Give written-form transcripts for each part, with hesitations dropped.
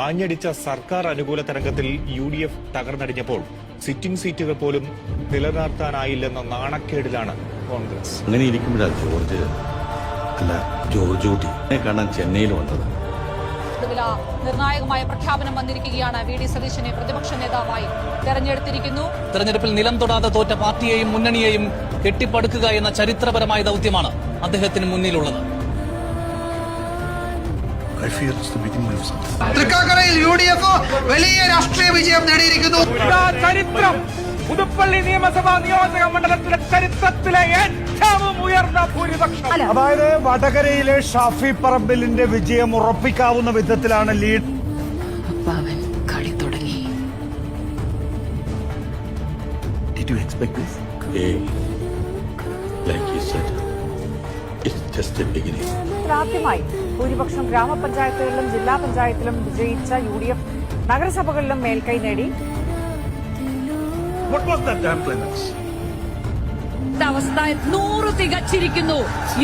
ആഞ്ഞടിച്ച സർക്കാർ അനുകൂല തരംഗത്തിൽ UDF തകർന്നടിഞ്ഞപ്പോൾ സിറ്റിംഗ് സീറ്റുകൾ പോലും നിലനിർത്താനായില്ലെന്ന നാണക്കേടിലാണ് കോൺഗ്രസ്. അങ്ങനെ ഇരിക്കുമ്പോഴാണ് ജോർജ് കുട്ടി കാണാൻ ചെന്നൈയിൽ വന്നത്. നിർണായകമായ പ്രഖ്യാപനം വന്നിരിക്കുകയാണ്. VD സതീശനെ പ്രതിപക്ഷ നേതാവായി തെരഞ്ഞെടുത്തിരിക്കുന്നു. തെരഞ്ഞെടുപ്പിൽ നിലം തൊടാതെ തോറ്റ പാർട്ടിയെയും മുന്നണിയെയും കെട്ടിപ്പടുക്കുക എന്ന ചരിത്രപരമായ ദൌത്യമാണ് അദ്ദേഹത്തിന് മുന്നിലുള്ളത്. തൃക്കാക്കരയിൽ UDF വലിയ രാഷ്ട്രീയ വിജയം നേടിയിരിക്കുന്നു. ചരിത്രം പുതുപ്പള്ളി നിയമസഭാ നിയോജക മണ്ഡലത്തിലെ ചരിത്രത്തിലെ ഏറ്റവും ഉയർന്ന ഭൂരിപക്ഷം. അതായത് വടകരയിലെ ഷാഫി പറമ്പിലിന്റെ വിജയം ഉറപ്പിക്കാവുന്ന വിധത്തിലാണ് ലീഡ്. കളി തുടങ്ങി. Did you expect this? Like you said, it's just the beginning. ആദ്യമായി ഭൂരിപക്ഷം ഗ്രാമപഞ്ചായത്തുകളിലും ജില്ലാ പഞ്ചായത്തിലും വിജയിച്ച UDF നഗരസഭകളിലും മേൽക്കൈ നേടി. അവസ്ഥ 100 തികച്ചിരിക്കുന്നു.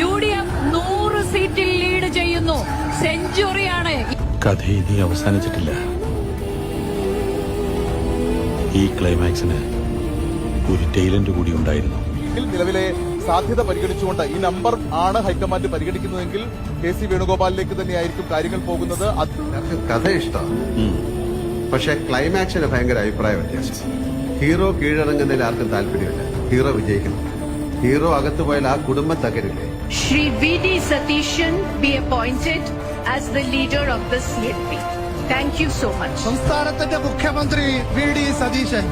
UDF 100 സീറ്റിൽ ലീഡ് ചെയ്യുന്നു. സെഞ്ചുറിയാണ്. കഥ ഇനി അവസാനിച്ചിട്ടില്ല. ഈ ക്ലൈമാക്സിന് ഒരു ടൈലന്റ് കൂടി ഉണ്ടായിരുന്നു. നിലവിലെ സാധ്യത പരിഗണിച്ചുകൊണ്ട് ഈ നമ്പർ ആണ് ഹൈക്കമാൻഡ് പരിഗണിക്കുന്നതെങ്കിൽ KC വേണുഗോപാലിലേക്ക് തന്നെയായിരിക്കും കാര്യങ്ങൾ പോകുന്നത്. കഥ ഇഷ്ടമാണ്, പക്ഷെ ക്ലൈമാക്സിന് ഭയങ്കര അഭിപ്രായ വ്യത്യാസം. ഹീറോ കീഴടങ്ങുന്നതിൽ ആർക്കും താല്പര്യമില്ല. ഹീറോ വിജയിക്കണം. ഹീറോ അകത്തു പോയാൽ ആ കുടുംബം തകരില്ലേ. Shri VD Satishan be appointed as the leader of the CLP. Thank you so much. സംസ്ഥാനത്തിന്റെ മുഖ്യമന്ത്രി VD സതീശൻ